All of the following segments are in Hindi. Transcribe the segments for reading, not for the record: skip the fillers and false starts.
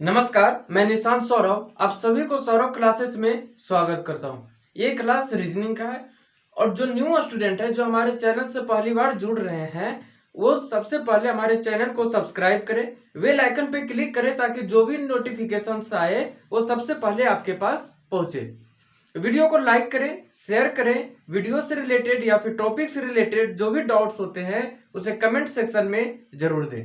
नमस्कार, मैं निशांत सौरभ आप सभी को सौरभ क्लासेस में स्वागत करता हूं। ये क्लास रीजनिंग का है और जो न्यू स्टूडेंट है जो हमारे चैनल से पहली बार जुड़ रहे हैं वो सबसे पहले हमारे चैनल को सब्सक्राइब करें, बेल आइकन पे क्लिक करें ताकि जो भी नोटिफिकेशंस आए वो सबसे पहले आपके पास पहुंचे। वीडियो को लाइक करें, शेयर करें, वीडियो से रिलेटेड या फिर टॉपिक से रिलेटेड जो भी डाउट्स होते हैं उसे कमेंट सेक्शन में जरूर दें।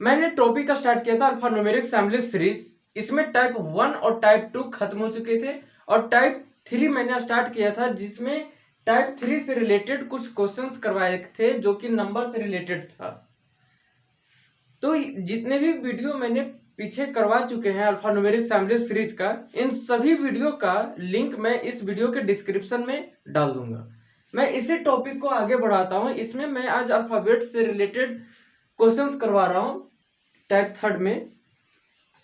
मैंने टॉपिक का स्टार्ट किया था अल्फा न्यूमेरिक सैम्पलिंग सीरीज। इसमें टाइप 1 और टाइप 2 खत्म हो चुके थे और टाइप 3 मैंने स्टार्ट किया था जिसमें टाइप 3 से रिलेटेड कुछ क्वेश्चंस करवाए थे जो कि नंबर से रिलेटेड था। तो जितने भी वीडियो मैंने पीछे करवा चुके हैं अल्फा न्यूमेरिक सैम्पलिंग सीरीज का, इन सभी वीडियो का लिंक मैं इस वीडियो के डिस्क्रिप्शन में डाल दूंगा। मैं इसी टॉपिक को आगे बढ़ाता हूं। इसमें मैं आज अल्फाबेट से रिलेटेड क्वेश्चंस करवा रहा हूं टाइप 3 में।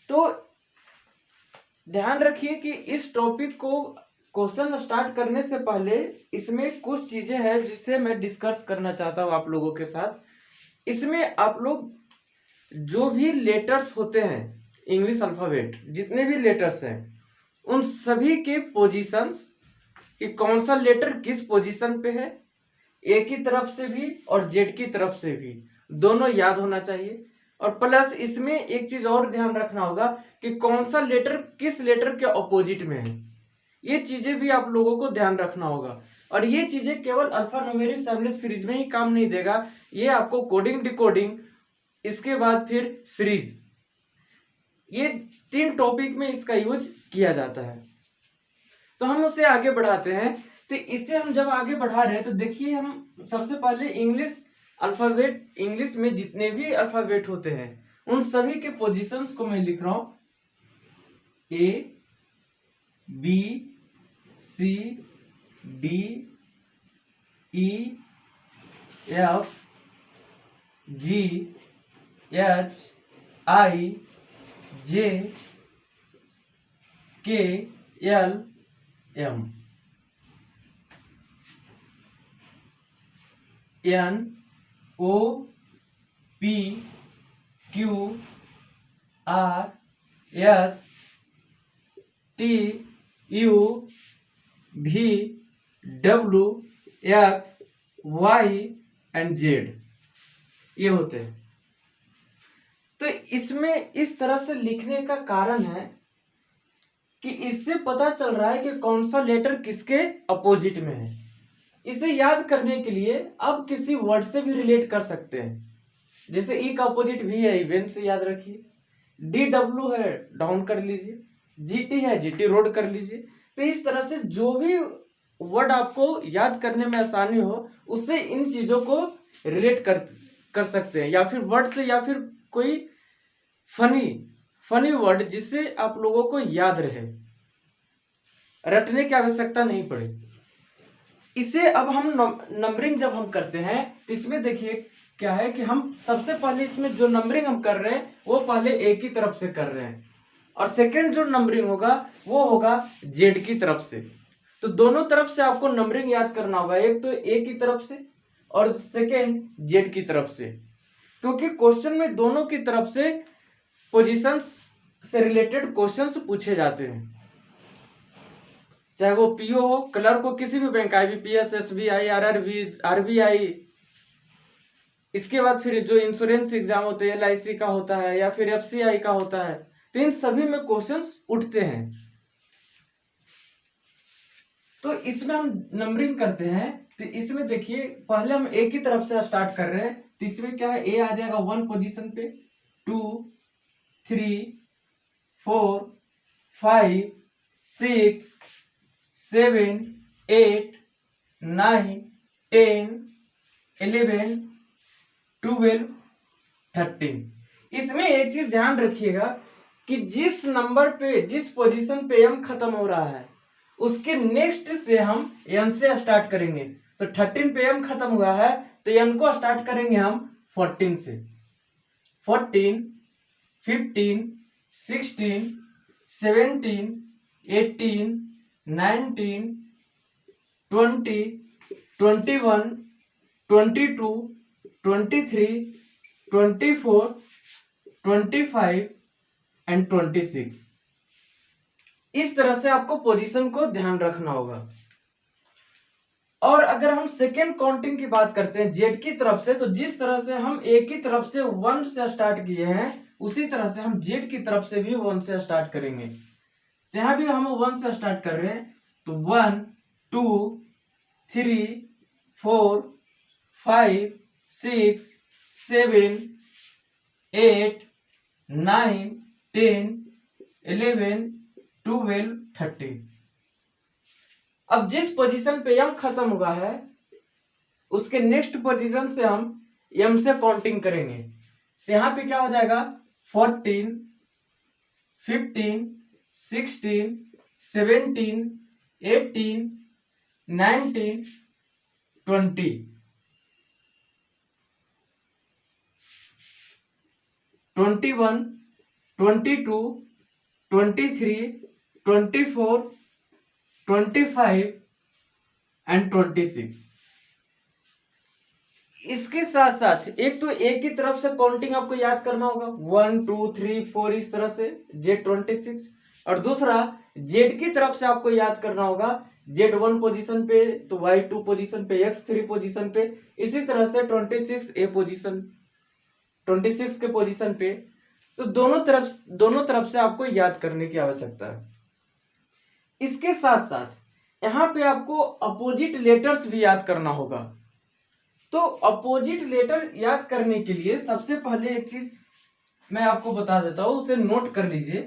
तो ध्यान रखिए कि इस टॉपिक को क्वेश्चन स्टार्ट करने से पहले इसमें कुछ चीजें हैं जिसे मैं डिस्कस करना चाहता हूं आप लोगों के साथ। इसमें आप लोग जो भी लेटर्स होते हैं इंग्लिश अल्फाबेट, जितने भी लेटर्स हैं उन सभी के पोजीशंस कि कौन सा लेटर किस पोजीशन पे है, ए की तरफ से भी और जेड की तरफ से भी दोनों याद होना चाहिए। और प्लस इसमें एक चीज और ध्यान रखना होगा कि कौन सा लेटर किस लेटर के ऑपोजिट में है। ये चीजें भी आप लोगों को ध्यान रखना होगा और ये चीजें केवल अल्फा न्यूमेरिक सैम्पलिंग सीरीज में ही काम नहीं देगा, ये आपको कोडिंग डिकोडिंग इसके बाद फिर सीरीज, ये 3 टॉपिक में इसका यूज किया जाता है। तो हम उसे आगे बढ़ाते हैं। तो इसे हम जब आगे बढ़ा रहे हैं तो देखिए हम सबसे पहले इंग्लिश अल्फाबेट, इंग्लिश में जितने भी अल्फाबेट होते हैं उन सभी के पोजीशंस को मैं लिख रहा हूं। A B C D E F G H I J K L M N O P Q R S T U V W X Y and Z, ये होते हैं। तो इसमें इस तरह से लिखने का कारण है कि इससे पता चल रहा है कि कौन सा लेटर किसके अपोजिट में है। इसे याद करने के लिए आप किसी वर्ड से भी रिलेट कर सकते हैं। जैसे ई का अपोजिट भी है, इवेंट से याद रखिए। डी डब्ल्यू है, डाउन कर लीजिए। जीटी है, जीटी रोड कर लीजिए। तो इस तरह से जो भी वर्ड आपको याद करने में आसानी हो उससे इन चीजों को रिलेट कर सकते हैं, या फिर वर्ड से, या फिर कोई फनी वर्ड जिससे आप लोगों को याद रहे, रटने की आवश्यकता नहीं पड़े। इसे अब हम नंबरिंग जब हम करते हैं तो इसमें देखिए क्या है कि हम सबसे पहले इसमें जो नंबरिंग हम कर रहे हैं वो पहले ए की तरफ से कर रहे हैं और सेकंड जो नंबरिंग होगा वो होगा जेड की तरफ से। तो दोनों तरफ से आपको नंबरिंग याद करना होगा, एक तो ए की तरफ से और सेकंड जेड की तरफ से, क्योंकि क्वेश्चन में दोनों की तरफ से पोजीशंस से रिलेटेड क्वेश्चंस पूछे जाते हैं, चाहे वो पीओ हो, क्लर्क हो, किसी भी बैंक, आईबीपीएस, एसबीआई, आरबीआई। इसके बाद फिर जो इंश्योरेंस एग्जाम होते हैं, एलआईसी का होता है या फिर एफसीआई का होता है, तो इन सभी में क्वेश्चंस उठते हैं। तो इसमें हम नंबरिंग करते हैं। तो इसमें देखिए पहले हम ए की तरफ से स्टार्ट कर रहे हैं। तो इसमें क्या है, ए आ जाएगा 1 पोजीशन पे, 2 3 4 5 6 7 8 9 10 11 12 13। इसमें एक चीज ध्यान रखिएगा कि जिस नंबर पे, जिस पोजीशन पे एम खत्म हो रहा है उसके नेक्स्ट से हम एन से स्टार्ट करेंगे। तो 13 पे एम खत्म हुआ है तो एन को स्टार्ट करेंगे हम 14 से। 14 15 16 17 18 19 20 21 22 23 24 25 एंड 26। इस तरह से आपको पोजीशन को ध्यान रखना होगा। और अगर हम सेकेंड काउंटिंग की बात करते हैं जेड की तरफ से, तो जिस तरह से हम ए की तरफ से 1 से स्टार्ट किए हैं उसी तरह से हम जेड की तरफ से भी 1 से स्टार्ट करेंगे। यहां भी हम 1 से स्टार्ट कर रहे हैं, तो 1 2 3 4 5 6 7 8 9 10 11 12 13। अब जिस पोजीशन पे एम खत्म हुआ है उसके नेक्स्ट पोजीशन से हम एम से काउंटिंग करेंगे। तो यहां पे क्या हो जाएगा 14 15 16 17 18 19 20। 21 22 23 24 25 एंड 26। इसके साथ साथ एक तो ए की तरफ से काउंटिंग आपको याद करना होगा 1 2 3 4 इस तरह से जेड 26, और दूसरा जेड की तरफ से आपको याद करना होगा जेड 1 पोजीशन पे तो वाई 2 पोजीशन पे एक्स 3 पोजीशन पे, इसी तरह से 26 ए पोजीशन 26 के पोजीशन पे। तो दोनों तरफ से आपको याद करने की आवश्यकता है। इसके साथ साथ यहाँ पे आपको अपोजिट लेटर्स भी याद करना होगा। तो अपोजिट लेटर याद करने के लिए सबसे पहले एक चीज मैं आपको बता देता हूं, उसे नोट कर लीजिए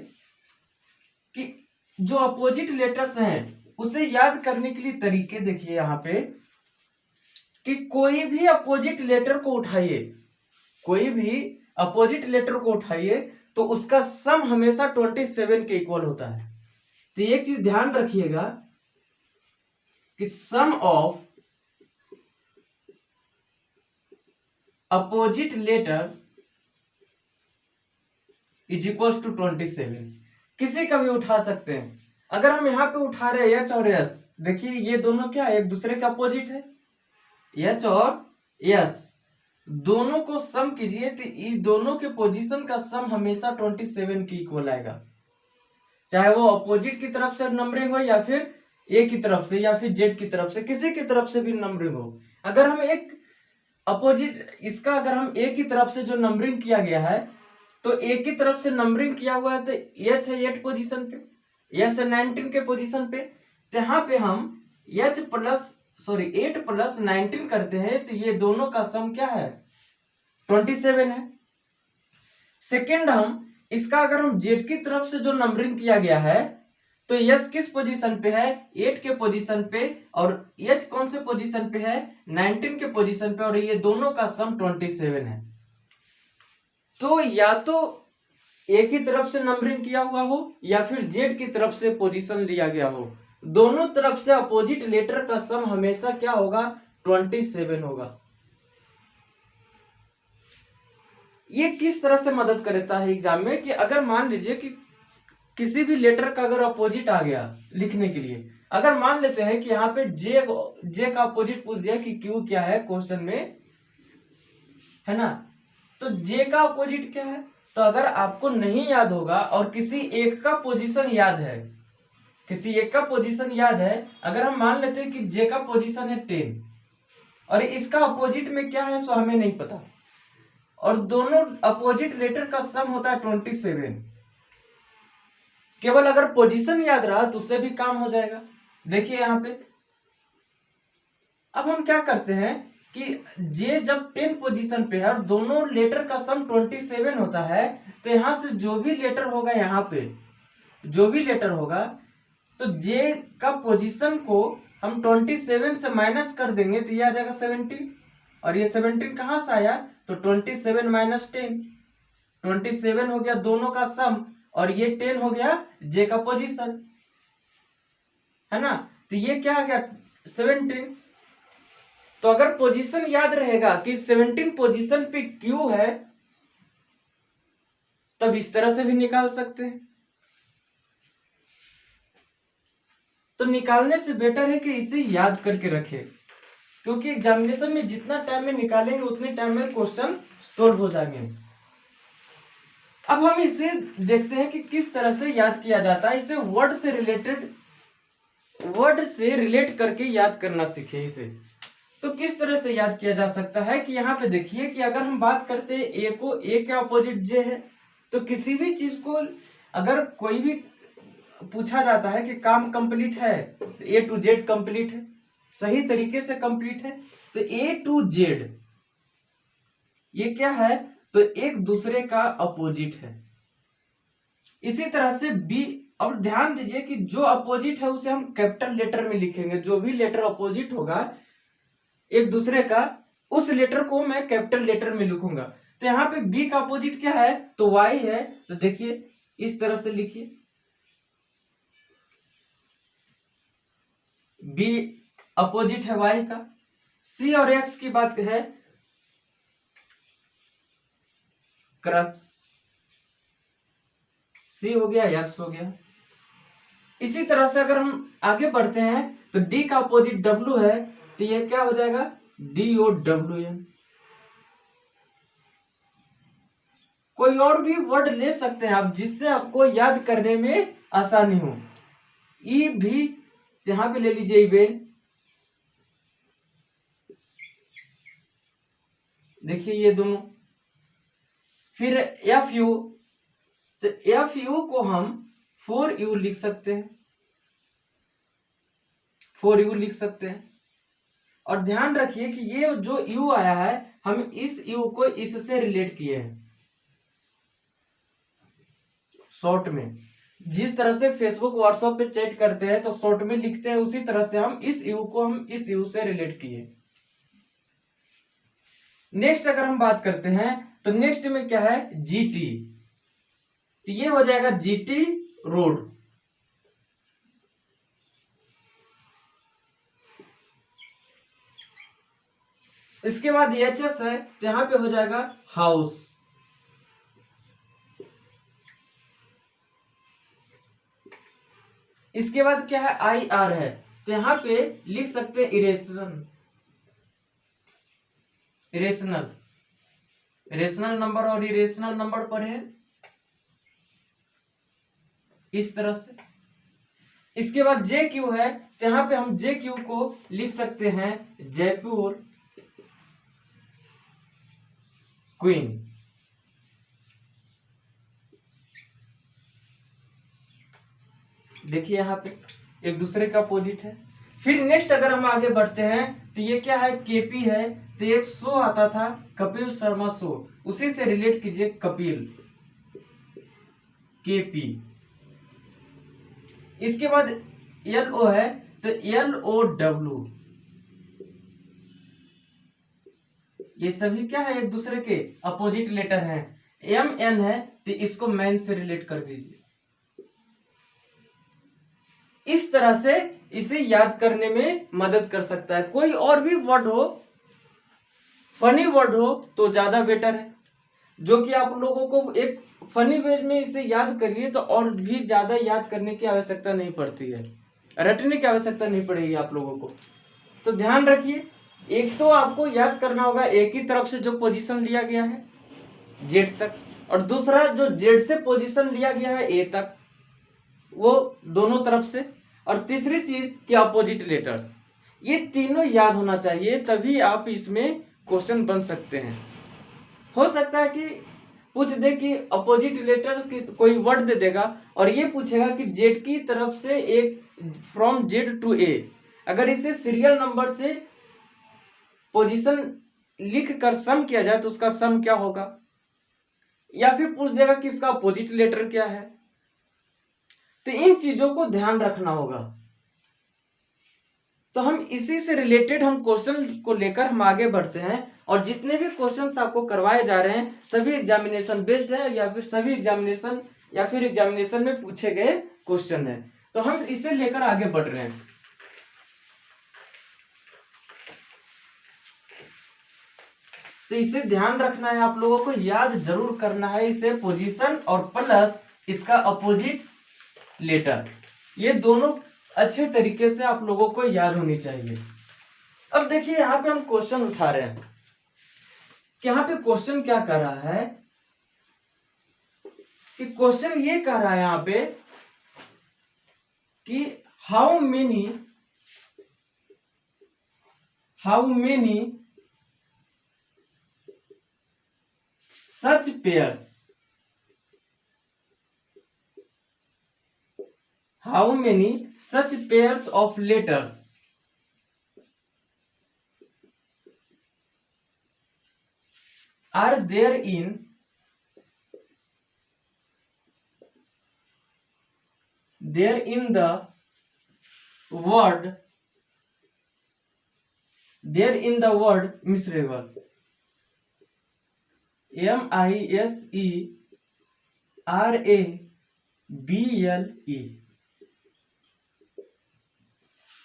कि जो अपोजिट लेटर्स हैं उसे याद करने के लिए तरीके देखिए यहाँ पे कि कोई भी अपोजिट लेटर को उठाइए, कोई भी अपोजिट लेटर को उठाइए तो उसका सम हमेशा 27 के इक्वल होता है। तो एक चीज ध्यान रखिएगा कि sum of opposite letter is equal to 27। किसी का भी उठा सकते हैं। अगर हम यहां पे उठा रहे हैं एच और एस, देखिए ये दोनों क्या एक दूसरे के अपोजिट है, एच और एस दोनों को सम कीजिए तो इस दोनों के पोजीशन का सम हमेशा 27 के इक्वल आएगा, चाहे वो अपोजिट की तरफ से नंबरिंग हो या फिर ए की तरफ से या फिर जेड की तरफ से, किसी की तरफ से भी नंबरिंग हो। अगर हम एक अपोजिट इसका अगर हम ए की तरफ से जो नंबरिंग किया गया है तो ए की तरफ से नंबरिंग किया हुआ है तो एच है 8 पोजीशन पे, एच है 19 के पोजीशन पे। तो यहाँ पे हम एच प्लस 8 प्लस 19 करते हैं तो ये दोनों का सम क्या है 27 है। सेकेंड हम इसका अगर हम जेड की तरफ से जो नंबरिंग किया गया है तो यस किस पोजीशन पे है 8 के पोजीशन पे, और एच कौन से पोजीशन पे है 19 के पोजीशन पे, और ये दोनों का सम 27 है। तो या तो ए की तरफ से नंबरिंग किया हुआ हो या फिर जेड की तरफ से पोजीशन लिया गया हो, दोनों तरफ से अपोजिट लेटर का सम हमेशा क्या होगा 27 होगा। ये किस तरह से मदद करता है एग्जाम में कि अगर मान लीजिए कि किसी भी लेटर का अगर अपोजिट आ गया लिखने के लिए, अगर मान लेते हैं कि यहाँ पे जे का अपोजिट पूछ दिया कि क्यू क्या है क्वेश्चन में, है ना, तो जे का अपोजिट क्या है, तो अगर आपको नहीं याद होगा और किसी एक का पोजीशन याद है, किसी एक का पोजीशन याद है, अगर हम मान लेते हैं कि जे का पोजीशन है 10 और इसका अपोजिट में क्या है सो हमें नहीं पता, और दोनों अपोजिट लेटर का सम होता है 27, केवल अगर पोजीशन याद रहा तो उससे भी काम हो जाएगा। देखिए यहाँ पे अब हम क्या करते हैं कि जे जब 10 पोजीशन पे है और दोनों लेटर का सम 27 होता है, तो यहां से जो भी लेटर होगा, यहाँ पे जो भी लेटर होगा तो जे का पोजीशन को हम 27 से माइनस कर देंगे तो ये आ जाएगा 17, और ये 17 कहां से आया तो 27 माइनस 10, 27 हो गया दोनों का सम, और ये 10 हो गया जे का पोजीशन, है ना, तो ये क्या आ गया 17। तो अगर पोजीशन याद रहेगा कि 17 पोजीशन पे क्यू है तब इस तरह से भी निकाल सकते हैं। तो निकालने से बेटर है कि इसे याद करके रखें, क्योंकि एग्जामिनेशन में जितना टाइम में निकालेंगे उतने टाइम में क्वेश्चन सोल्व हो जाएंगे। अब हम इसे देखते हैं कि किस तरह से याद किया जाता है। इसे वर्ड से रिलेट करके याद करना सीखे इसे। तो किस तरह से याद किया जा सकता है कि यहाँ पे देखिए कि अगर हम बात करते हैं ए को, ए के अपोजिट जे है, तो किसी भी चीज को अगर कोई भी पूछा जाता है कि काम कंप्लीट है, ए टू जेड कंप्लीट है, सही तरीके से कंप्लीट है, तो ए टू जेड ये क्या है, तो एक दूसरे का अपोजिट है। इसी तरह से बी, अब ध्यान दीजिए कि जो अपोजिट है उसे हम कैपिटल लेटर में लिखेंगे। जो भी लेटर अपोजिट होगा एक दूसरे का, उस लेटर को मैं कैपिटल लेटर में लिखूंगा। तो यहाँ पे बी का अपोजिट क्या है, तो वाई है। तो देखिए इस तरह से लिखिए, बी अपोजिट है वाई का। सी और एक्स की बात है, क्रक्स, सी हो गया, एक्स हो गया। इसी तरह से अगर हम आगे बढ़ते हैं तो डी का अपोजिट डब्ल्यू है, तो ये क्या हो जाएगा, डी ओ डब्ल्यू एन। कोई और भी वर्ड ले सकते हैं आप जिससे आपको याद करने में आसानी हो। ई भी यहां पे ले लीजिए, इवेन, देखिए ये दोनों। फिर एफ यू, तो एफ यू को हम 4U लिख सकते हैं, 4U लिख सकते हैं। और ध्यान रखिए कि ये जो U आया है, हम इस U को इससे रिलेट किए हैं शॉर्ट में। जिस तरह से फेसबुक व्हाट्सएप पे चैट करते हैं तो शॉर्ट में लिखते हैं, उसी तरह से हम इस U को हम इस U से रिलेट किए। नेक्स्ट अगर हम बात करते हैं तो नेक्स्ट में क्या है, GT, तो ये हो जाएगा GT रोड। इसके बाद HS है, तो यहां पे हो जाएगा हाउस। इसके बाद क्या है, IR है, तो यहां पे लिख सकते हैं इरेशनल नंबर और इरेशनल नंबर पर है इस तरह से। इसके बाद JQ है, तो यहां पे हम JQ को लिख सकते हैं जयपुर क्वीन। देखिए यहां पे एक दूसरे का अपोजिट है। फिर नेक्स्ट अगर हम आगे बढ़ते हैं तो ये क्या है, KP है, तो एक शो आता था कपिल शर्मा शो, उसी से रिलेट कीजिए कपिल, KP। इसके बाद LO है, तो LOW, ये सभी क्या है, एक दूसरे के अपोजिट लेटर हैं। MN है, तो इसको मैन से रिलेट कर दीजिए। इस तरह से इसे याद करने में मदद कर सकता है। कोई और भी वर्ड हो, फनी वर्ड हो तो ज्यादा बेटर है, जो कि आप लोगों को एक फनी वे में इसे याद करिए तो और भी ज्यादा याद करने की आवश्यकता नहीं पड़ती है, रटने की आवश्यकता नहीं पड़ेगी आप लोगों को। तो ध्यान रखिए, एक तो आपको याद करना होगा एक ही तरफ से जो पोजीशन लिया गया है जेड तक, और दूसरा जो जेड से पोजीशन लिया गया है ए तक, वो दोनों तरफ से, और तीसरी चीज कि अपोजिट लेटर्स। ये तीनों याद होना चाहिए, तभी आप इसमें क्वेश्चन बन सकते हैं। हो सकता है कि पूछ दे कि अपोजिट लेटर की कोई वर्ड दे देगा और ये पूछेगा कि जेड की तरफ से एक फ्रॉम जेड टू ए, अगर इसे सीरियल नंबर से पोजीशन लिख कर सम किया जाए तो उसका सम क्या होगा, या फिर पूछ देगा कि इसका अपोजिट लेटर क्या है। तो इन चीजों को ध्यान रखना होगा। तो हम इसी से रिलेटेड हम क्वेश्चन को लेकर हम आगे बढ़ते हैं, और जितने भी क्वेश्चंस आपको करवाए जा रहे हैं सभी एग्जामिनेशन बेस्ड है, या फिर सभी एग्जामिनेशन में पूछे गए क्वेश्चन है। तो हम इसे लेकर आगे बढ़ रहे हैं। तो इसे ध्यान रखना है, आप लोगों को याद जरूर करना है इसे, पोजीशन और प्लस इसका अपोजिट लेटर, ये दोनों अच्छे तरीके से आप लोगों को याद होनी चाहिए। अब देखिए यहाँ पे हम क्वेश्चन उठा रहे हैं, यहाँ पे क्वेश्चन क्या कर रहा है कि क्वेश्चन ये कह रहा है यहाँ पे कि how many such pairs of letters are there in the word miserable. miserable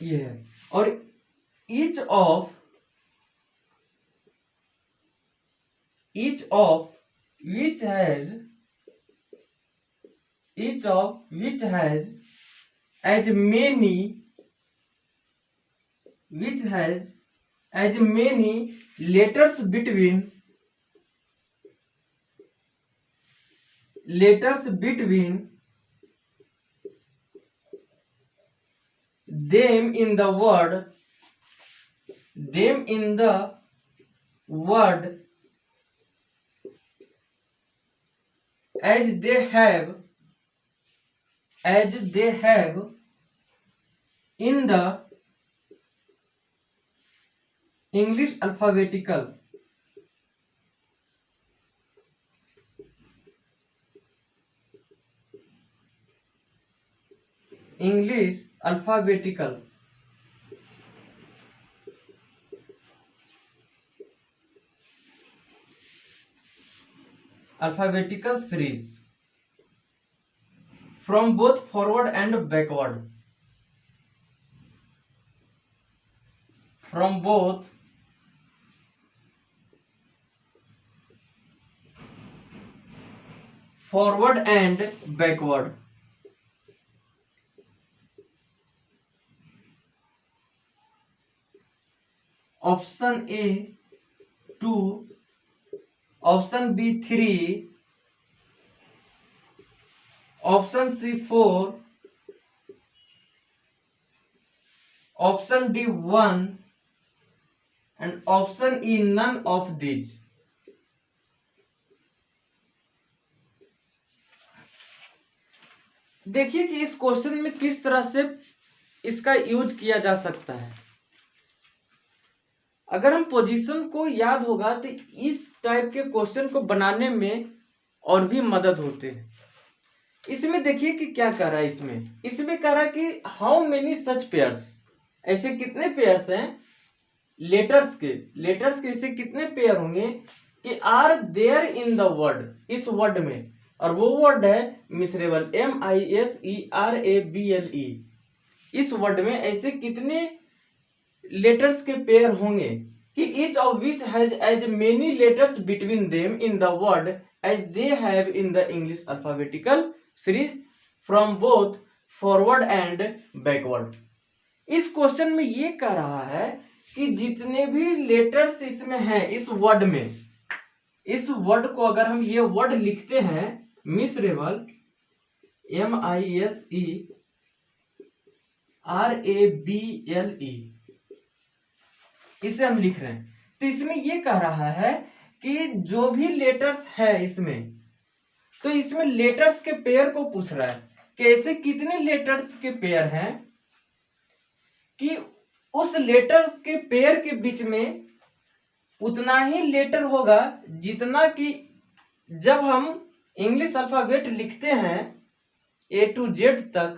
ये है। और each of which has as many letters between them in the word as they have in the English alphabetical. Alphabetical series from both forward and backward. From both forward and backward. Option A 2, option B 3, option C 4, option D 1 and option E none of these. देखिए कि इस क्वेश्चन में किस तरह से इसका यूज किया जा सकता है। अगर हम पोजीशन को याद होगा तो इस टाइप के क्वेश्चन को बनाने में और भी मदद होते हैं। इसमें देखिए कि क्या कह रहा है, इसमें कह रहा है कि हाउ मेनी सच पेयर्स, ऐसे कितने पेयर्स हैं लेटर्स के ऐसे कितने पेयर होंगे कि are there in the word, इस वर्ड में, और वो वर्ड है मिसरेबल, miserable। इस वर्ड में ऐसे कितने लेटर्स के पेयर होंगे कि each of which has as many letters between them in the word as they have in the English alphabetical series from both forward and backward। इस क्वेश्चन में ये कह रहा है कि जितने भी लेटर्स इसमें हैं इस वर्ड में, इस वर्ड को अगर हम ये वर्ड लिखते हैं मिसरेबल, miserable, इसे हम लिख रहे हैं, तो इसमें ये कह रहा है कि जो भी लेटर्स है इसमें, तो इसमें लेटर्स के पेयर को पूछ रहा है कि ऐसे कितने लेटर्स के पेयर हैं कि उस लेटर के पेयर के बीच में उतना ही लेटर होगा जितना कि जब हम इंग्लिश अल्फाबेट लिखते हैं ए टू जेड तक,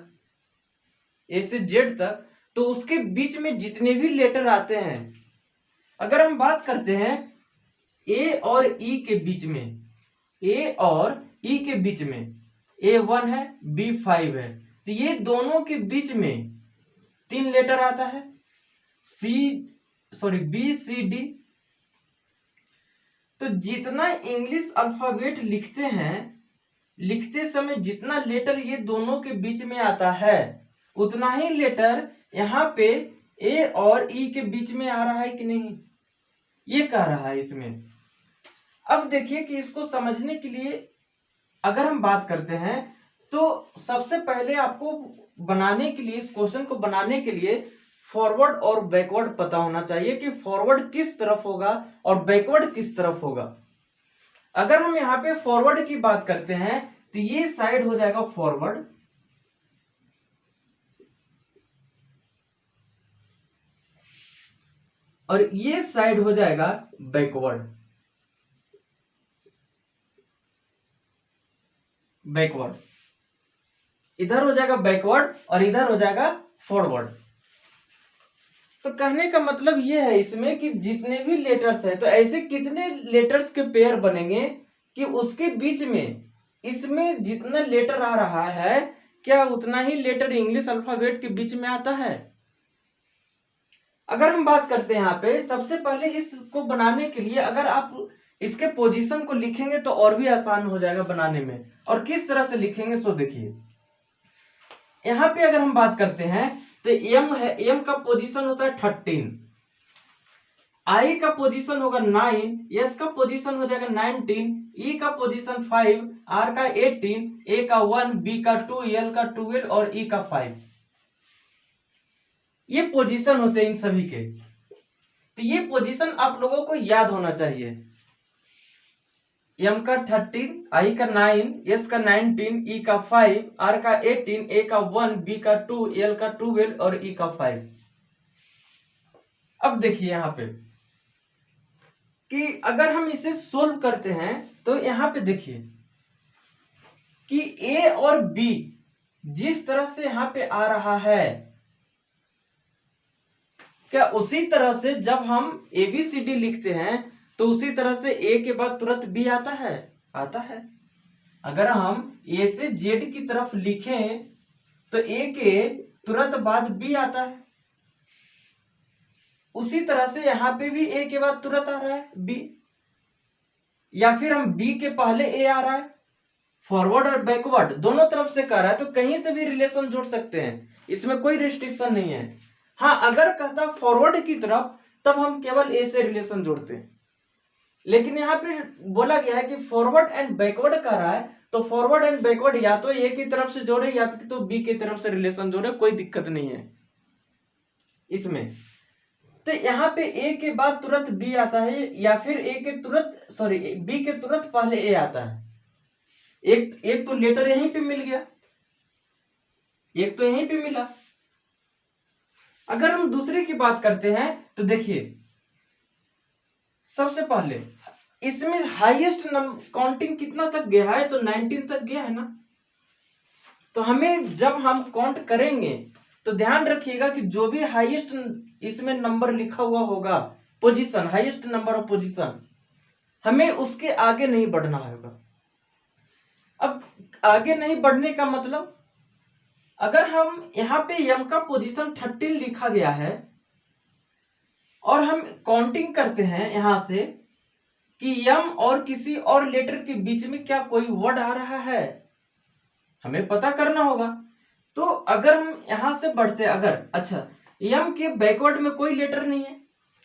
ए से जेड तक, तो उसके बीच में जितने भी लेटर आते हैं, अगर हम बात करते हैं ए और ई के बीच में, ए और ई के बीच में A1 है, B5 है, तो ये दोनों के बीच में 3 लेटर आता है, B C D। तो जितना इंग्लिश अल्फाबेट लिखते हैं, लिखते समय जितना लेटर ये दोनों के बीच में आता है उतना ही लेटर यहाँ पे ए और ई के बीच में आ रहा है कि नहीं, ये कह रहा है इसमें। अब देखिए कि इसको समझने के लिए अगर हम बात करते हैं तो सबसे पहले आपको बनाने के लिए, इस क्वेश्चन को बनाने के लिए फॉरवर्ड और बैकवर्ड पता होना चाहिए कि फॉरवर्ड किस तरफ होगा और बैकवर्ड किस तरफ होगा। अगर हम यहाँ पे फॉरवर्ड की बात करते हैं तो ये साइड हो जाएगा फॉरवर्ड और ये साइड हो जाएगा बैकवर्ड। बैकवर्ड इधर हो जाएगा बैकवर्ड और इधर हो जाएगा फॉरवर्ड। तो कहने का मतलब ये है इसमें कि जितने भी लेटर्स है तो ऐसे कितने लेटर्स के पेयर बनेंगे कि उसके बीच में इसमें जितना लेटर आ रहा है क्या उतना ही लेटर इंग्लिश अल्फाबेट के बीच में आता है। अगर हम बात करते हैं यहाँ पे सबसे पहले इसको बनाने के लिए अगर आप इसके पोजीशन को लिखेंगे तो और भी आसान हो जाएगा बनाने में। और किस तरह से लिखेंगे सो देखिए, यहाँ पे अगर हम बात करते हैं तो एम है, एम का पोजीशन होता है 13, आई का पोजीशन होगा 9, एस का पोजीशन हो जाएगा 19, ई का पोजीशन 5, आर का 18, ए का 1, बी का 2, एल का 12 और ई का 5। ये पोजीशन होते हैं इन सभी के। तो ये पोजीशन आप लोगों को याद होना चाहिए। एम का 13, आई का 9, एस का 19, ई का 5, आर का 18, ए का 1, बी का 2, एल का 12 और ई का 5। अब देखिए यहाँ पे कि अगर हम इसे सोल्व करते हैं तो यहाँ पे देखिए कि ए और बी जिस तरह से यहाँ पे आ रहा है क्या उसी तरह से जब हम ABCD लिखते हैं तो उसी तरह से ए के बाद तुरंत बी आता है? आता है। अगर हम ए से जेड की तरफ लिखें तो ए के तुरंत बाद बी आता है। उसी तरह से यहां पे भी ए के बाद तुरंत आ रहा है बी, या फिर हम बी के पहले ए आ रहा है। फॉरवर्ड और बैकवर्ड दोनों तरफ से कर रहा है तो कहीं से भी रिलेशन जोड़ सकते हैं, इसमें कोई रिस्ट्रिक्शन नहीं है। हाँ, अगर कहता फॉरवर्ड की तरफ तब हम केवल ए से रिलेशन जोड़ते हैं, लेकिन यहाँ पे बोला गया है कि फॉरवर्ड एंड बैकवर्ड कर रहा है तो फॉरवर्ड एंड बैकवर्ड या तो ए की तरफ से जोड़े या फिर तो बी की तरफ से रिलेशन जोड़े, कोई दिक्कत नहीं है इसमें। तो यहाँ पे ए के बाद तुरंत बी आता है या फिर ए के तुरंत बी के तुरंत पहले ए आता है। एक तो लेटर यहीं पे मिल गया, एक तो यहीं पे मिला। अगर हम दूसरे की बात करते हैं तो देखिए सबसे पहले इसमें हाईएस्ट काउंटिंग कितना तक गया है तो 19 तक गया है ना। तो हमें जब हम काउंट करेंगे तो ध्यान रखिएगा कि जो भी हाईएस्ट इसमें नंबर लिखा हुआ होगा, position, highest number of position, हमें उसके आगे नहीं बढ़ना होगा। अब आगे नहीं बढ़ने का मतलब अगर हम यहाँ पे यम का पोजीशन 13 लिखा गया है और हम काउंटिंग करते हैं यहां से कि यम और किसी और लेटर के बीच में क्या कोई वर्ड आ रहा है, हमें पता करना होगा। तो अगर हम यहां से बढ़ते अगर अच्छा यम के बैकवर्ड में कोई लेटर नहीं है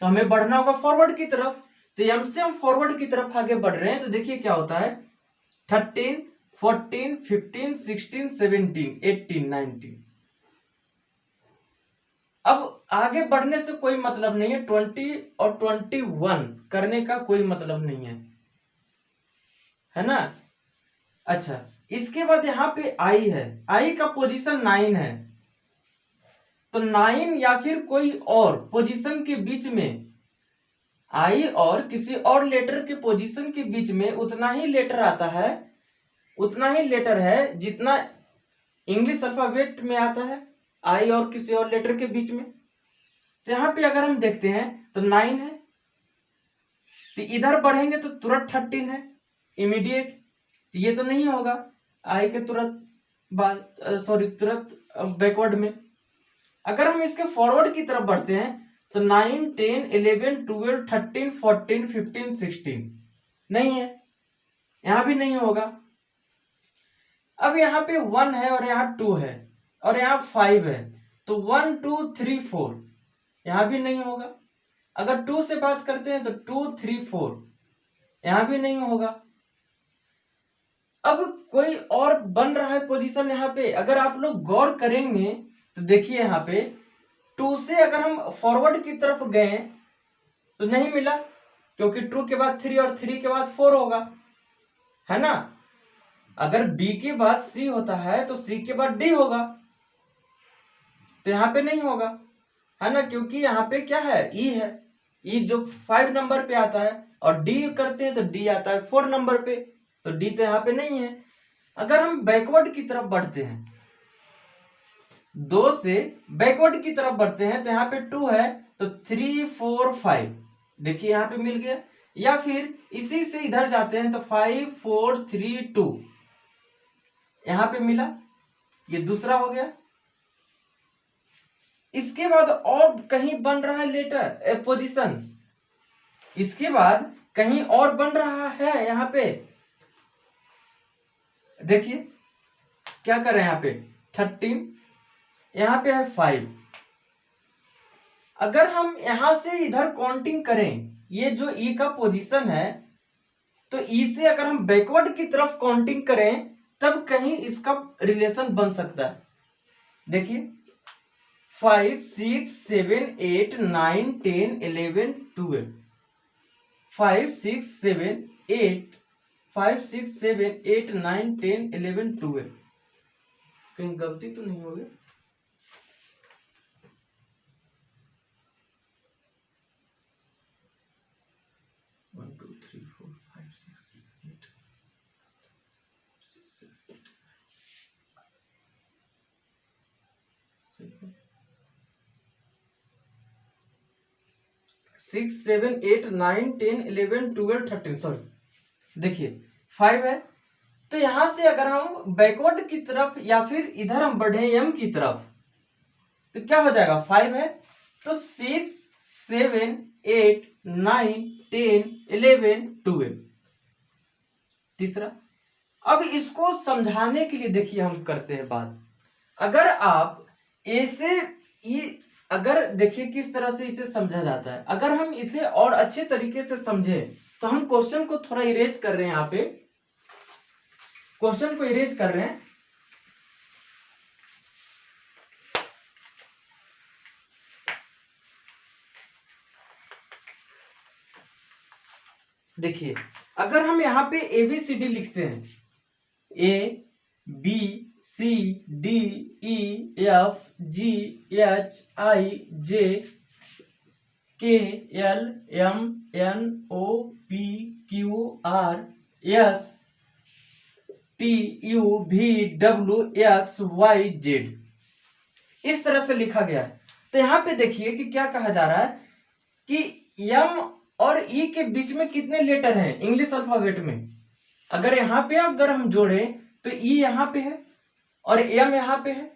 तो हमें बढ़ना होगा फॉरवर्ड की तरफ। तो यम से हम फॉरवर्ड की तरफ आगे बढ़ रहे हैं तो देखिए क्या होता है 13, 14, 15, 16, 17, 18, 19। अब आगे बढ़ने से कोई मतलब नहीं है, 20 और 21 करने का कोई मतलब नहीं है ना। अच्छा, इसके बाद यहाँ पे आई है, आई का पोजीशन 9 है तो 9 या फिर कोई और पोजीशन के बीच में, आई और किसी और लेटर के पोजीशन के बीच में उतना ही लेटर आता है, उतना ही लेटर है जितना इंग्लिश अल्फाबेट में आता है आई और किसी और लेटर के बीच में। तो यहाँ पे अगर हम देखते हैं तो 9 है तो इधर बढ़ेंगे तो तुरंत 13 है इमीडिएट, तो ये तो नहीं होगा आई के तुरंत बाद तुरंत बैकवर्ड में। अगर हम इसके फॉरवर्ड की तरफ बढ़ते हैं तो 9, 10, 11, 12, 13, 14, 15, 16 नहीं है, यहां भी नहीं होगा। अब यहाँ पे 1 है और यहाँ 2 है और यहाँ 5 है तो 1, 2, 3, 4 यहां भी नहीं होगा। अगर 2 से बात करते हैं तो 2, 3, 4 यहां भी नहीं होगा। अब कोई और बन रहा है पोजीशन यहाँ पे, अगर आप लोग गौर करेंगे तो देखिए यहाँ पे 2 से अगर हम फॉरवर्ड की तरफ गए तो नहीं मिला, क्योंकि 2 के बाद 3 और 3 के बाद 4 होगा, है ना। अगर B के बाद C होता है तो C के बाद D होगा, तो यहाँ पे नहीं होगा, है ना, क्योंकि यहाँ पे क्या है, E है। E जो 5 नंबर पे आता है, और D करते हैं तो D आता है 4 नंबर पे, तो D तो यहाँ पे नहीं है। अगर हम बैकवर्ड की तरफ बढ़ते हैं, 2 से बैकवर्ड की तरफ बढ़ते हैं तो यहाँ पे 2 है, तो 3 4 5, देखिए यहाँ पे मिल गया। या फिर इसी से इधर जाते हैं तो 5 4 3 2, यहाँ पे मिला, ये दूसरा हो गया। इसके बाद और कहीं बन रहा है लेटर पोजीशन, इसके बाद कहीं और बन रहा है यहाँ पे, देखिए क्या कर रहे हैं यहाँ पे 13, यहाँ पे है 5। अगर हम यहां से इधर काउंटिंग करें, ये जो ई का पोजीशन है, तो ई से अगर हम बैकवर्ड की तरफ काउंटिंग करें तब कहीं इसका रिलेशन बन सकता है। देखिए 5 6 7 8 9 10 11 12, 5 6 7 8 5 6 7 8 9 10 11 12, कहीं गलती तो नहीं होगी। सिक्स 7 8 9 10 11 12 13, सॉरी देखिए 5 है। तो यहां से अगर हम बैकवर्ड की तरफ या फिर इधर हम बढ़े एम की तरफ तो क्या हो जाएगा, 5 है तो 6 7 8 9 10 11 12, तीसरा। अब इसको समझाने के लिए देखिए हम करते हैं बात, अगर आप ए से अगर देखिए किस तरह से इसे समझा जाता है, अगर हम इसे और अच्छे तरीके से समझे तो हम क्वेश्चन को थोड़ा इरेज कर रहे हैं, यहाँ पे क्वेश्चन को इरेज कर रहे हैं। देखिए अगर हम यहाँ पे ABCD लिखते हैं, ABCDEFGHIJKLMNOPQRSTUVWXYZ, इस तरह से लिखा गया है। तो यहाँ पे देखिए कि क्या कहा जा रहा है कि एम और ई के बीच में कितने लेटर हैं इंग्लिश अल्फाबेट में। अगर यहाँ पे अगर हम जोड़े तो ई यहाँ पे है और एम यहाँ पे है,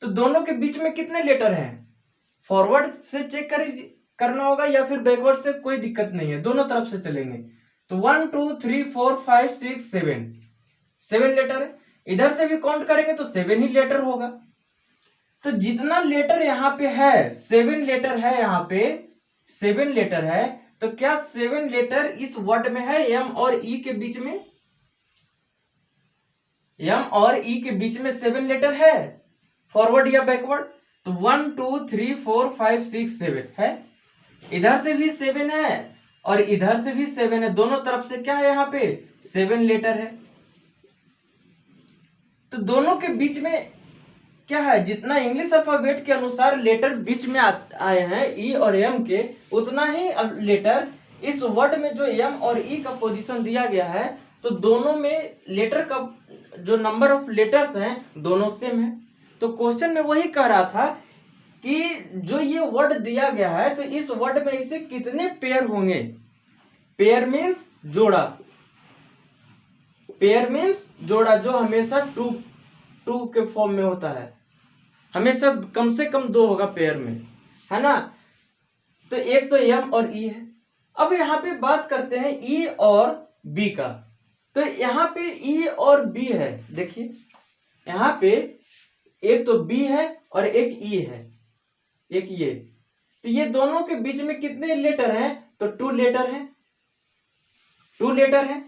तो दोनों के बीच में कितने लेटर हैं, फॉरवर्ड से चेक करना होगा या फिर बैकवर्ड से, कोई दिक्कत नहीं है, दोनों तरफ से चलेंगे। तो 1 2 3 4 5 6 7, 7 लेटर है, इधर से भी काउंट करेंगे तो 7 ही लेटर होगा। तो जितना लेटर यहाँ पे है 7 लेटर है, यहाँ पे 7 लेटर है, तो क्या 7 लेटर इस वर्ड में है एम और ई के बीच में, एम और ई के बीच में 7 लेटर है फॉरवर्ड या बैकवर्ड। तो 1 2 3 4 5 6 7 है, इधर से भी 7 है और इधर से भी 7 है, दोनों तरफ से क्या है यहाँ पे 7 लेटर है। तो दोनों के बीच में क्या है, जितना इंग्लिश अल्फाबेट के अनुसार लेटर बीच में आए हैं ई और एम के, उतना ही लेटर इस वर्ड में जो एम और ई का पोजीशन दिया गया है, तो दोनों में लेटर का जो नंबर ऑफ लेटर्स हैं दोनों सेम है। तो क्वेश्चन में वही कह रहा था कि जो ये वर्ड दिया गया है तो इस वर्ड में इसे कितने पेयर होंगे, पेयर मीन्स जोड़ा, पेयर मीन्स जोड़ा, जो हमेशा टू के फॉर्म में होता है, हमेशा कम से कम 2 होगा पेयर में, है ना। तो एक तो एम और ई है। अब यहाँ पे बात करते हैं ई और बी का। तो यहाँ पे ई और बी है, देखिए यहाँ पे एक तो बी है और एक ई है, एक ये, तो ये दोनों के बीच में कितने लेटर हैं, तो 2 लेटर हैं, 2 लेटर है।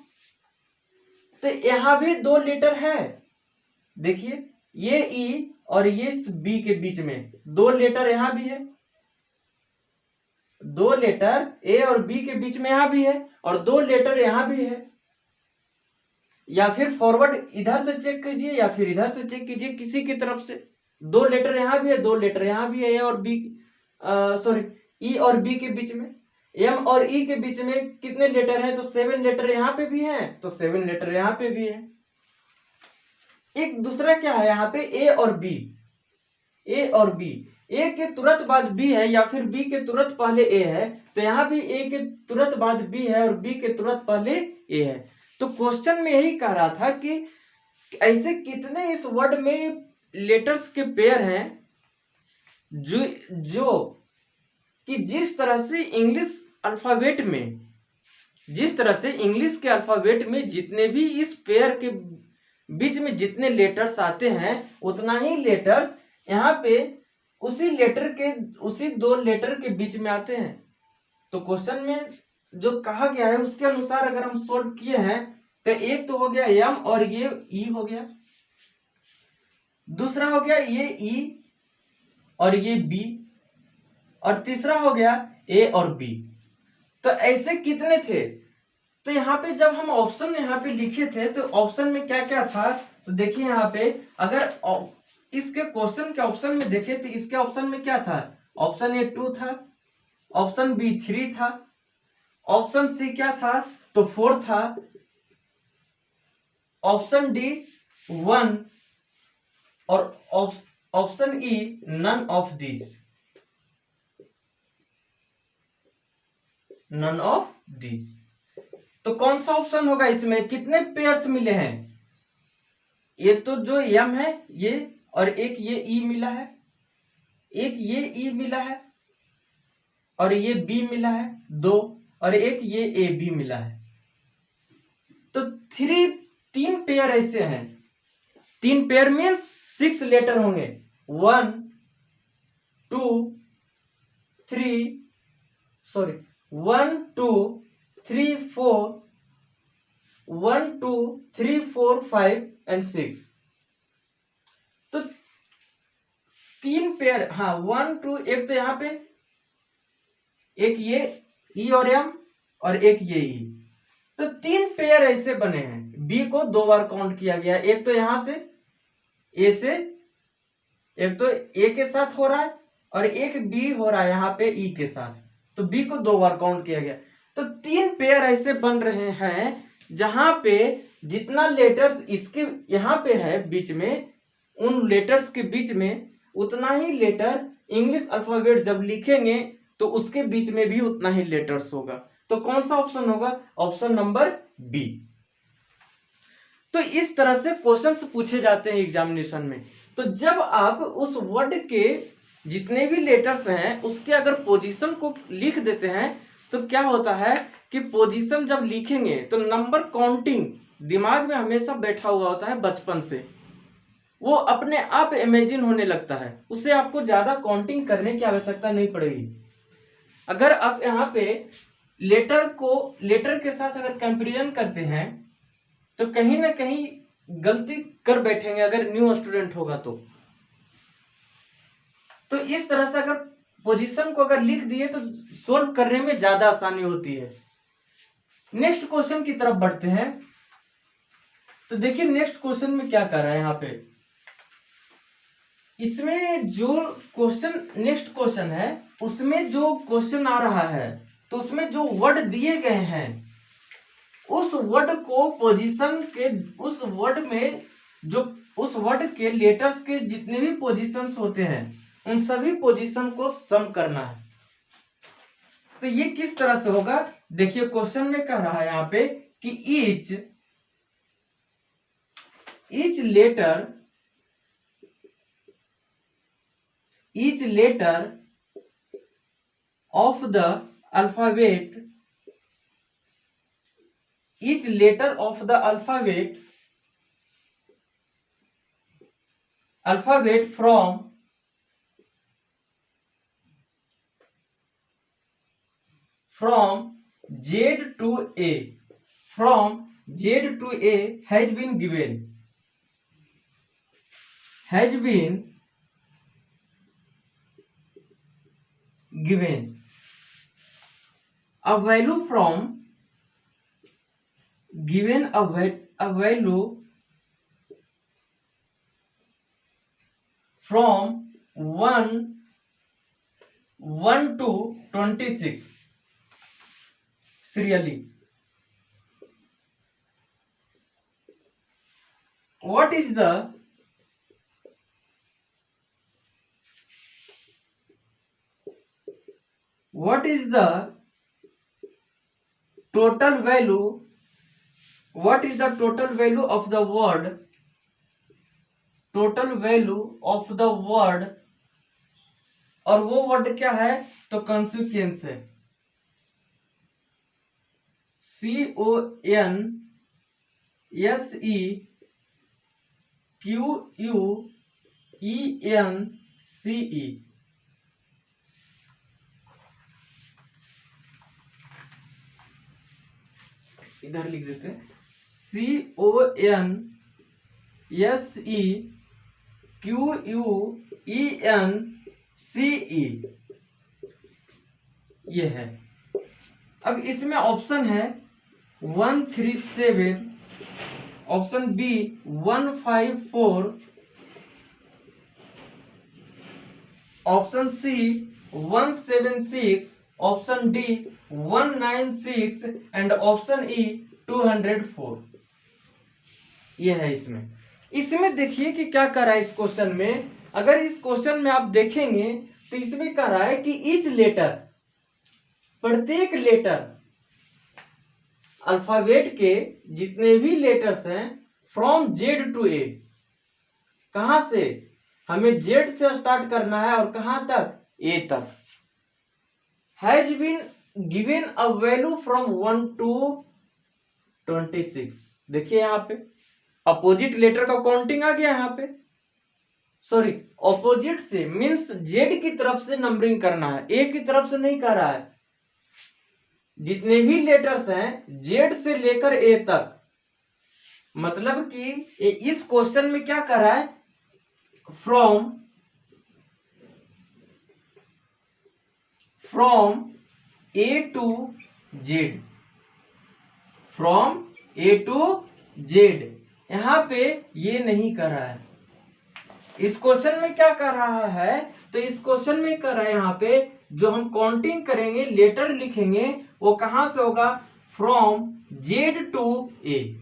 तो यहाँ भी दो लेटर है, देखिए ये ई और ये बी के बीच में दो लेटर यहाँ भी है, दो लेटर ए और बी के बीच में यहाँ भी है और दो लेटर यहाँ भी है। या फिर फॉरवर्ड इधर से चेक कीजिए या फिर इधर से चेक कीजिए, किसी की तरफ से दो लेटर यहाँ भी है, दो लेटर यहाँ भी है, ए और बी सॉरी ई और बी के बीच में, एम और ई के बीच में कितने लेटर हैं, तो 7 लेटर यहाँ पे भी हैं, तो 7 लेटर यहाँ पे भी है। एक दूसरा क्या है यहाँ पे ए और बी, ए और बी, ए के तुरंत बाद बी है या फिर बी के तुरंत पहले ए है, तो यहाँ भी ए के तुरंत बाद बी है और बी के तुरंत पहले ए है। तो क्वेश्चन में यही कह रहा था कि ऐसे कितने इस वर्ड में लेटर्स के पेयर हैं जो कि जिस तरह से इंग्लिश अल्फाबेट में, जिस तरह से इंग्लिश के अल्फाबेट में जितने भी इस पेयर के बीच में जितने लेटर्स आते हैं उतना ही लेटर्स यहाँ पे उसी लेटर के, उसी दो लेटर के बीच में आते हैं। तो क्वेश्चन में जो कहा गया है उसके अनुसार अगर हम सोल्व किए हैं तो एक तो हो गया एम और ये ई हो गया, दूसरा हो गया ये ई और ये बी, और तीसरा हो गया ए और बी। तो ऐसे कितने थे, तो यहाँ पे जब हम ऑप्शन यहाँ पे लिखे थे तो ऑप्शन में क्या क्या था, तो देखिए यहाँ पे अगर इसके क्वेश्चन के ऑप्शन में देखे तो इसके ऑप्शन में क्या था, ऑप्शन ए 2 था, ऑप्शन बी 3 था, ऑप्शन सी क्या था, तो 4 था, ऑप्शन डी 1 और option E none of these, none of these. तो कौन सा ऑप्शन होगा, इसमें कितने पेयर्स मिले हैं, ये तो जो एम है ये, और एक ये ई मिला है, एक ये ई मिला है, और ये बी मिला है 2, और एक ये ए बी मिला है। तो 3 पेयर ऐसे हैं, 3 पेयर मीन्स 6 लेटर होंगे, 1 2 3 सॉरी 1 2 3 4 1 2 3 4 5 एंड 6। तो 3 पेयर, हाँ 1 2, एक तो यहाँ पे एक ये ई और एम और एक ये ई, तो 3 पेयर ऐसे बने हैं। बी को 2 बार काउंट किया गया, एक तो यहां से ए से, एक तो ए के साथ हो रहा है और एक बी हो रहा है यहाँ पे ई के साथ, तो बी को 2 बार काउंट किया गया। तो 3 पेयर ऐसे बन रहे हैं जहां पे जितना लेटर्स इसके यहाँ पे है बीच में, उन लेटर्स के बीच में उतना ही लेटर इंग्लिश अल्फाबेट जब लिखेंगे तो उसके बीच में भी उतना ही लेटर्स होगा। तो कौन सा ऑप्शन होगा, ऑप्शन नंबर बी। तो इस तरह से क्वेश्चंस पूछे जाते हैं एग्जामिनेशन में। तो जब आप उस वर्ड के जितने भी लेटर्स हैं उसके अगर पोजीशन को लिख देते हैं तो क्या होता है कि पोजीशन जब लिखेंगे तो नंबर काउंटिंग दिमाग में हमेशा बैठा हुआ होता है बचपन से, वो अपने आप इमेजिन होने लगता है, उसे आपको ज्यादा काउंटिंग करने की आवश्यकता नहीं पड़ेगी। अगर आप यहाँ पे लेटर को लेटर के साथ अगर कंपेरिजन करते हैं तो कहीं ना कहीं गलती कर बैठेंगे अगर न्यू स्टूडेंट होगा तो इस तरह से अगर पोजीशन को अगर लिख दिए तो सोल्व करने में ज्यादा आसानी होती है। नेक्स्ट क्वेश्चन की तरफ बढ़ते हैं। तो देखिए नेक्स्ट क्वेश्चन में क्या कर रहा है यहाँ पे, इसमें जो क्वेश्चन नेक्स्ट क्वेश्चन है उसमें जो क्वेश्चन आ रहा है तो उसमें जो वर्ड दिए गए हैं उस वर्ड को पोजीशन के, उस वर्ड में जो उस वर्ड के लेटर्स के जितने भी पोजीशंस होते हैं उन सभी पोजीशन को सम करना है। तो ये किस तरह से होगा, देखिए क्वेश्चन में कह रहा है यहाँ पे कि each letter of the alphabet, each letter of the alphabet from Z to A, from Z to A has been given a value from a value from 1 to 26 serially. What is the total value of the word और वो वर्ड क्या है? तो कॉन्सिक्वेंस है। CONSEQUENCE इधर लिख देते हैं CONSEQUENCE ये है। अब इसमें ऑप्शन है 137, option B 154, option C 176, option D 196 and option E 204। ये है इसमें देखिए कि क्या कर रहा है इस क्वेश्चन में। अगर इस क्वेश्चन में आप देखेंगे तो इसमें कह रहा है कि ईच लेटर, प्रत्येक लेटर, अल्फाबेट के जितने भी लेटर्स हैं फ्रॉम जेड टू ए, कहां से? हमें जेड से स्टार्ट करना है और कहां तक? ए तक। Has been given a value from 1 to 26। देखिए यहां पे अपोजिट लेटर का काउंटिंग आ गया यहां पे। सॉरी, ऑपोजिट से मीन्स जेड की तरफ से नंबरिंग करना है, ए की तरफ से नहीं कर रहा है। जितने भी लेटर्स हैं जेड से लेकर ए तक, मतलब कि इस क्वेश्चन में क्या कर रहा है? From A to Z, from A to Z. यहां पे ये नहीं कर रहा है। इस क्वेश्चन में क्या कर रहा है? तो इस क्वेश्चन में कर रहा है यहाँ पे जो हम काउंटिंग करेंगे, लेटर लिखेंगे, वो कहां से होगा? फ्रॉम जेड टू ए।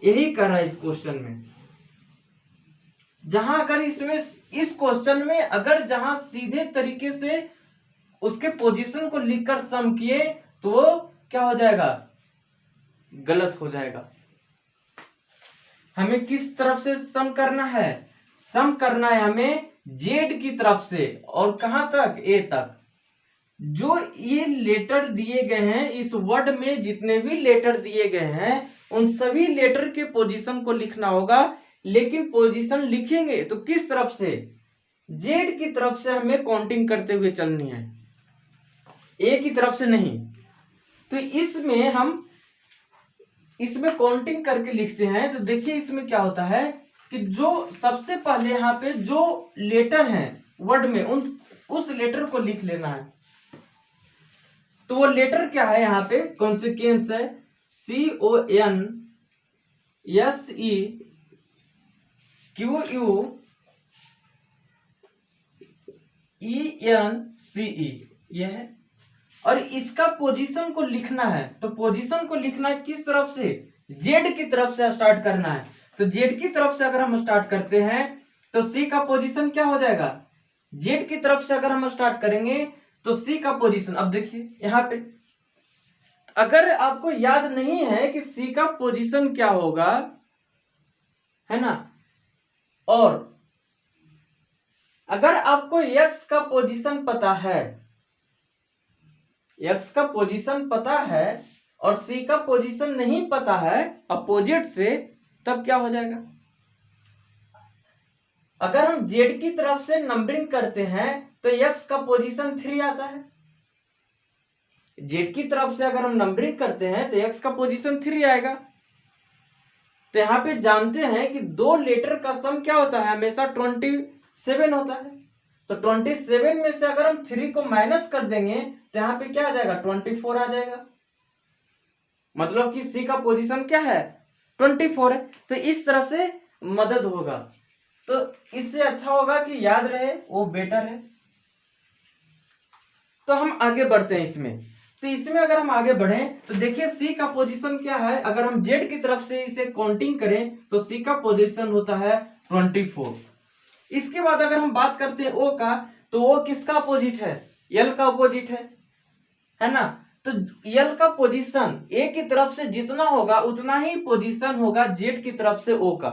यही कर रहा है इस क्वेश्चन में। जहां अगर इसमें इस क्वेश्चन में अगर जहां सीधे तरीके से उसके पोजीशन को लिखकर सम किए तो वो क्या हो जाएगा? गलत हो जाएगा। हमें किस तरफ से सम करना है? सम करना है हमें जेड की तरफ से, और कहां तक? ए तक। जो ये लेटर दिए गए हैं इस वर्ड में, जितने भी लेटर दिए गए हैं उन सभी लेटर के पोजीशन को लिखना होगा। लेकिन पोजीशन लिखेंगे तो किस तरफ से? जेड की तरफ से हमें काउंटिंग करते हुए चलनी है, ए की तरफ से नहीं। तो इसमें हम इसमें काउंटिंग करके लिखते हैं। तो देखिए इसमें क्या होता है कि जो सबसे पहले यहाँ पे जो लेटर है वर्ड में उस लेटर को लिख लेना है। तो वो लेटर क्या है? यहाँ पे कॉन्सिक्वेंस है, CONSEQUENCE ये है। और इसका पोजीशन को लिखना है, तो पोजीशन को लिखना है किस तरफ से? जेड की तरफ से स्टार्ट करना है। तो जेड की तरफ से अगर हम स्टार्ट करते हैं तो सी का पोजीशन क्या हो जाएगा? जेड की तरफ से अगर हम स्टार्ट करेंगे तो सी का पोजीशन, अब देखिए यहाँ पे अगर आपको याद नहीं है कि सी का पोजीशन क्या होगा, है ना, और अगर आपको एक्स का पोजीशन पता है, एक्स का पोजीशन पता है और सी का पोजीशन नहीं पता है अपोजिट से, तब क्या हो जाएगा? अगर हम जेड की तरफ से नंबरिंग करते हैं तो एक्स का पोजीशन 3 आता है। जेड की तरफ से अगर हम नंबरिंग करते हैं तो एक्स का पोजीशन 3 आएगा। तो यहाँ पे जानते हैं कि दो लेटर का सम क्या होता है, हमेशा 27 होता है। तो 27 में से अगर हम 3 को माइनस कर देंगे तो यहाँ पे क्या आ जाएगा, 24 आ जाएगा। मतलब कि सी का पोजीशन क्या है, 24 है। तो इस तरह से मदद होगा, तो इससे अच्छा होगा कि याद रहे, वो बेटर है। तो हम आगे बढ़ते हैं इसमें। तो इसमें अगर हम आगे बढ़ें तो देखिए सी का पोजीशन क्या है। अगर हम जेड की तरफ से इसे काउंटिंग करें तो सी का पोजीशन होता है 24। इसके बाद अगर हम बात करते हैं ओ का, तो ओ किसका अपोजिट है, एल का अपोजिट है ना। तो एल का पोजीशन ए की तरफ से जितना होगा उतना ही पोजीशन होगा जेड की तरफ से ओ का।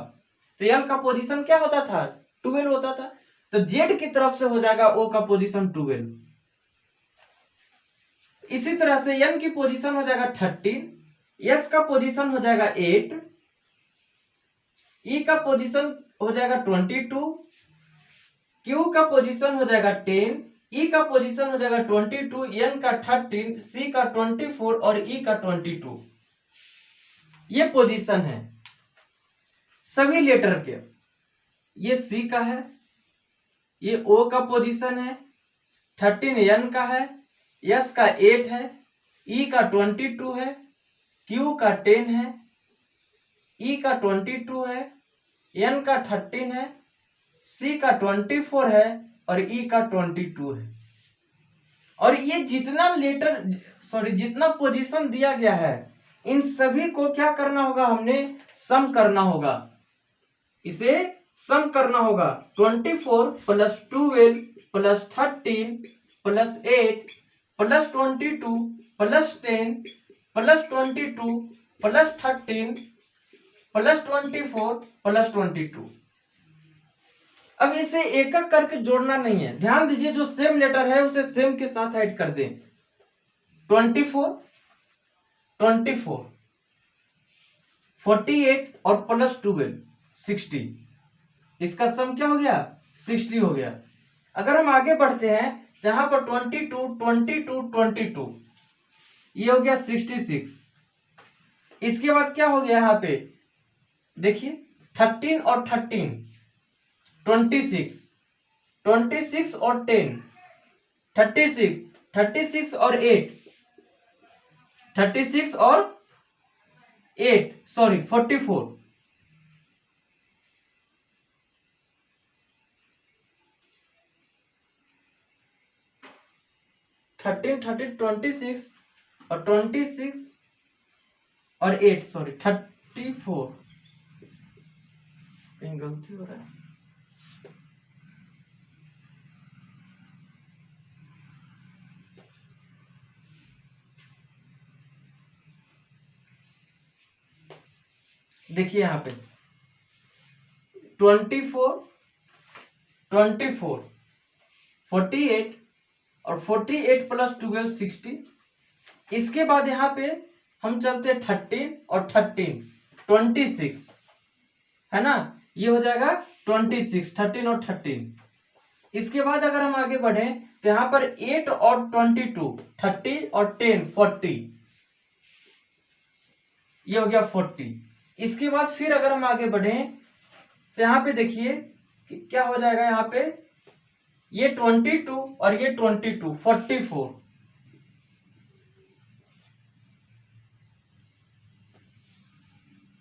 तो एल का पोजीशन क्या होता था, 12 होता था। तो जेड की तरफ से हो जाएगा ओ का पोजीशन 12। इसी तरह से एन की पोजीशन हो जाएगा 13, एस का पोजीशन हो जाएगा 8, ई का पोजीशन हो जाएगा 22, क्यू का पोजीशन हो जाएगा 10, ई का पोजीशन हो जाएगा 22, एन का 13, सी का 24 और ई का 22। ये पोजीशन है सभी लेटर के। ये सी का है, ये ओ का पोजीशन है, 13 एन का है, एस का 8 है, ई का 22 है, क्यू का 10 है, ई का 22 है, एन का 13 है, सी का 24 है और ई का 22 है। और ये जितना पोजीशन दिया गया है इन सभी को क्या करना होगा, हमने सम करना होगा। इसे सम करना होगा। 24 plus 12 plus 13 plus 8 plus 22 plus 10 plus 22 plus 13 plus 24 plus 22। अब इसे एक एक करके जोड़ना नहीं है, ध्यान दीजिए, जो सेम लेटर है उसे सेम के साथ ऐड कर दें। 24 24 48 और प्लस 12 60, इसका सम क्या हो गया, 60 हो गया। अगर हम आगे बढ़ते हैं तो यहां पर 22 22 22, ये हो गया 66। इसके बाद क्या हो गया, यहां पे देखिए 13 और 13 26, 26 और 10 36, 36 और 8 36 और 8 सॉरी 44, 13 13 26 और 26 और 8 सॉरी 34, कहीं गलती हो रहा है। देखिए यहां पे 24 24 48 और 48 प्लस 12 60। इसके बाद यहाँ पे हम चलते 13 और 13 26 है ना, ये हो जाएगा 26 13 और 13। इसके बाद अगर हम आगे बढ़े तो यहाँ पर 8 और 22 30 और 10 40, ये हो गया 40। इसके बाद फिर अगर हम आगे बढ़े तो यहाँ पे देखिए क्या हो जाएगा, यहाँ पे ये 22 और ये 22 44,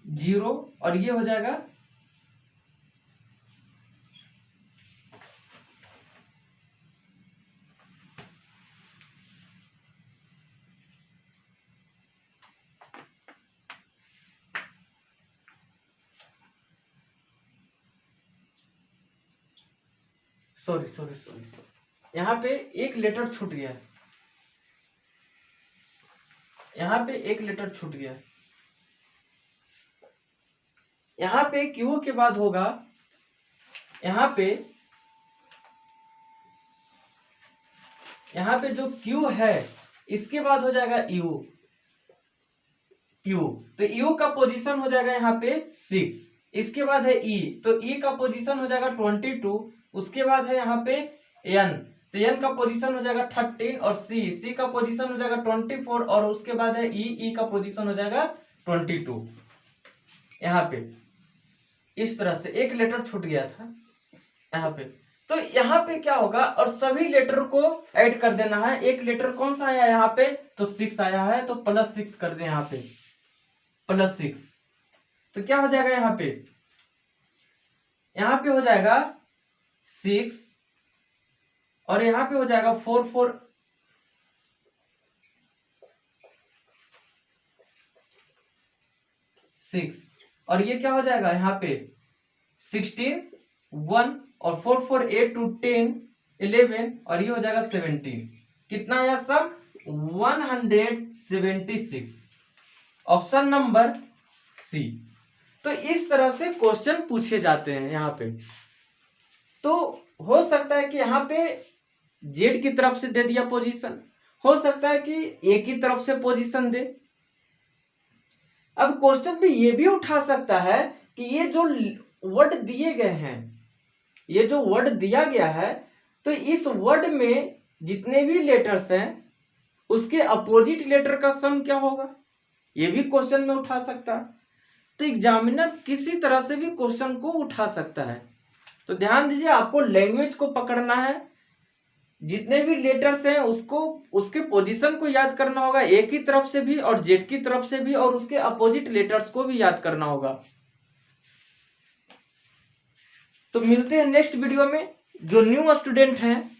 जीरो और ये हो जाएगा सॉरी सॉरी सॉरी सॉरी, यहाँ पे एक लेटर छूट गया है, यहाँ पे एक लेटर छूट गया है। यहाँ पे क्यू के बाद होगा, यहाँ पे जो क्यू है इसके बाद हो जाएगा यू, तो यू का पोजीशन हो जाएगा यहाँ पे 6। इसके बाद है ई, तो ई का पोजीशन हो जाएगा 22। उसके बाद है यहाँ पे एन, तो एन का पोजीशन हो जाएगा 13 और सी का पोजीशन हो जाएगा 24 और उसके बाद है ई का पोजीशन हो जाएगा 22। यहाँ पे इस तरह से एक लेटर छूट गया था यहाँ पे। तो यहाँ पे क्या होगा, और सभी लेटर को ऐड कर देना है। एक लेटर कौन सा आया यहाँ पे, तो 6 आया है, तो +6 कर दे यहाँ पे, +6। तो क्या हो जाएगा यहाँ पे हो जाएगा 6 और यहाँ पे हो जाएगा 4 4 6 और ये क्या हो जाएगा यहाँ पे 16 1 और 4 4 8 2 10 11 और ये हो जाएगा 17। कितना आया सब 176। Option number C. तो इस तरह से क्वेश्चन पूछे जाते हैं यहाँ पे। तो हो सकता है कि यहाँ पे जेड की तरफ से दे दिया पोजीशन, हो सकता है कि ए की तरफ से पोजीशन दे। अब क्वेश्चन पे ये भी उठा सकता है कि ये जो वर्ड दिए गए हैं, ये जो वर्ड दिया गया है, तो इस वर्ड में जितने भी लेटर्स हैं उसके अपोजिट लेटर का सम क्या होगा, ये भी क्वेश्चन में उठा सकता है। तो एग्जामिनर किसी तरह से भी क्वेश्चन को उठा सकता है। तो ध्यान दीजिए, आपको लैंग्वेज को पकड़ना है, जितने भी लेटर्स हैं उसको उसके पोजीशन को याद करना होगा, ए की तरफ से भी और जेड की तरफ से भी, और उसके अपोजिट लेटर्स को भी याद करना होगा। तो मिलते हैं नेक्स्ट वीडियो में। जो न्यू स्टूडेंट हैं,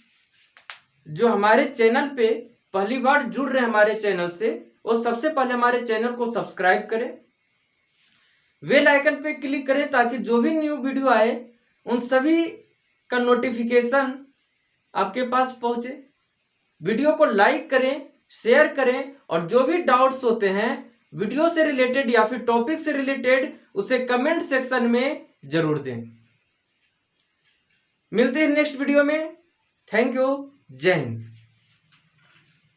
जो हमारे चैनल पे पहली बार जुड़ रहे हैं हमारे चैनल से, वो सबसे पहले हमारे चैनल को सब्सक्राइब करें, बेल आइकन पे क्लिक करें ताकि जो भी न्यू वीडियो आए उन सभी का नोटिफिकेशन आपके पास पहुंचे। वीडियो को लाइक करें, शेयर करें, और जो भी डाउट्स होते हैं वीडियो से रिलेटेड या फिर टॉपिक से रिलेटेड उसे कमेंट सेक्शन में जरूर दें। मिलते हैं नेक्स्ट वीडियो में। Thank you. जय हिंद।